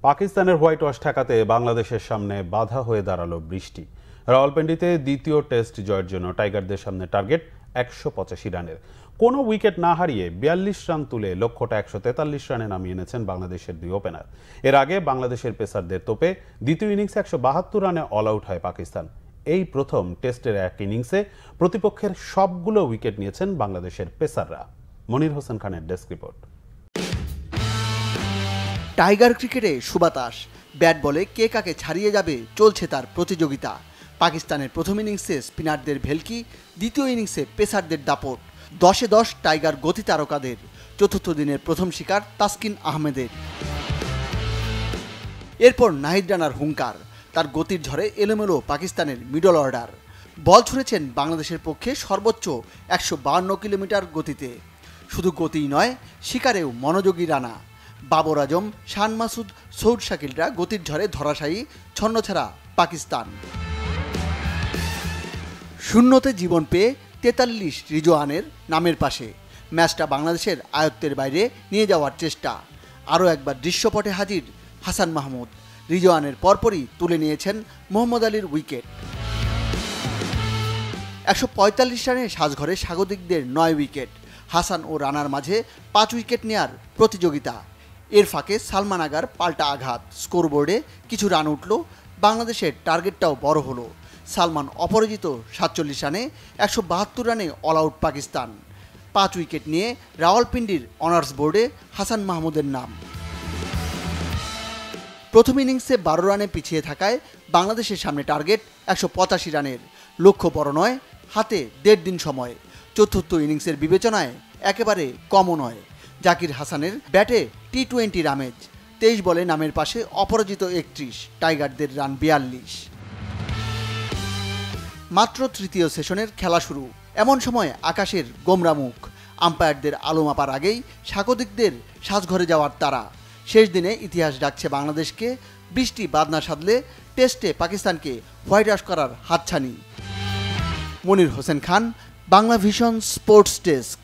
পাকিস্তানের white wash ঠেকাতে বাংলাদেশের সামনে বাধা হয়ে দাঁড়ালো বৃষ্টি। রাওয়ালপিন্ডিতে দ্বিতীয় টেস্ট জয়ের জন্য টাইগারদের সামনে টার্গেট ১৮৫ রানের। কোনো উইকেট না হারিয়ে ৪২ রান তুলে লক্ষ্যটা ১৪৩ রানে নামিয়ে এনেছেন বাংলাদেশের দুই ওপেনার। এর আগে বাংলাদেশের পেসারদের তোপে দ্বিতীয় ইনিংসে ১৭২ রানে অল আউট হয় পাকিস্তান। এই প্রথম টেস্টের এক ইনিংসে প্রতিপক্ষের সবগুলো উইকেট নিয়েছেন বাংলাদেশের পেসাররা। মনির হোসেন খানের ডেস্ক রিপোর্ট। টাইগার ক্রিকেটে সুবাতাস, ব্যাট বলে কে কাকে ছাড়িয়ে যাবে চলছে তার প্রতিযোগিতা। পাকিস্তানের প্রথম ইনিংসে স্পিনারদের ভেলকি, দ্বিতীয় ইনিংসে পেসারদের দাপট। ১০-১০ টাইগার গতি তারকাদের। চতুর্থ দিনের প্রথম শিকার তাসকিন আহমেদের। এরপর নাহিদ রানার হুঙ্কার, তার গতির ঝড়ে এলোমেলো পাকিস্তানের মিডল অর্ডার। বল ছুঁড়েছেন বাংলাদেশের পক্ষে সর্বোচ্চ ১৫২ কিলোমিটার গতিতে। শুধু গতিই নয়, শিকারেও মনোযোগী রানা। বাবর আজম, শান মাসুদ, সৌদ শাকিলরা গতির ঝড়ে ধরাশায়ী, ছন্নছাড়া পাকিস্তান। শূন্যতে জীবন পেয়ে ৪৩ রিজওয়ানের নামের পাশে। ম্যাচটা বাংলাদেশের আয়ত্তের বাইরে নিয়ে যাওয়ার চেষ্টা। আরও একবার দৃশ্যপটে হাজির হাসান মাহমুদ। রিজওয়ানের পরপরই তুলে নিয়েছেন মোহাম্মদ আলীর উইকেট। ১৪৫ রানে সাজঘরে স্বাগতিকদের ৯ উইকেট। হাসান ও রানার মাঝে ৫ উইকেট নেয়ার প্রতিযোগিতা। এর ফাঁকে সালমান আগার পাল্টা আঘাত। স্কোরবোর্ডে কিছু রান উঠল, বাংলাদেশের টার্গেটটাও বড় হলো। সালমান অপরাজিত ৪৭ রানে, ১৭২ রানে অল আউট পাকিস্তান। ৫ উইকেট নিয়ে রাওয়ালপিন্ডির অনার্স বোর্ডে হাসান মাহমুদের নাম। প্রথম ইনিংসে ১২ রানে পিছিয়ে থাকায় বাংলাদেশের সামনে টার্গেট ১৮৫ রানের। লক্ষ্য বড় নয়, হাতে ১.৫ দিন সময়। চতুর্থ ইনিংসের বিবেচনায় একেবারে কমও নয়। জাকির হাসানের ব্যাটে টি-২০ আমেজ। ২৩ বলে নামের পাশে অপরাজিত ৩১, টাইগারদের রান ৪২। মাত্র তৃতীয় সেশনের খেলা শুরু। এমন সময় আকাশের গোমরা মুখ। আম্পায়ারদের আলো মাপার আগেই স্বাগতিকদের সাজঘরে যাওয়ার তাড়া। শেষ দিনে ইতিহাস ডাকছে বাংলাদেশকে। বৃষ্টি বাদ না সাধলে টেস্টে পাকিস্তানকে হোয়াইট ওয়াশ করার হাতছানি। Monir Hossain Khan, Bangla vision sports desk.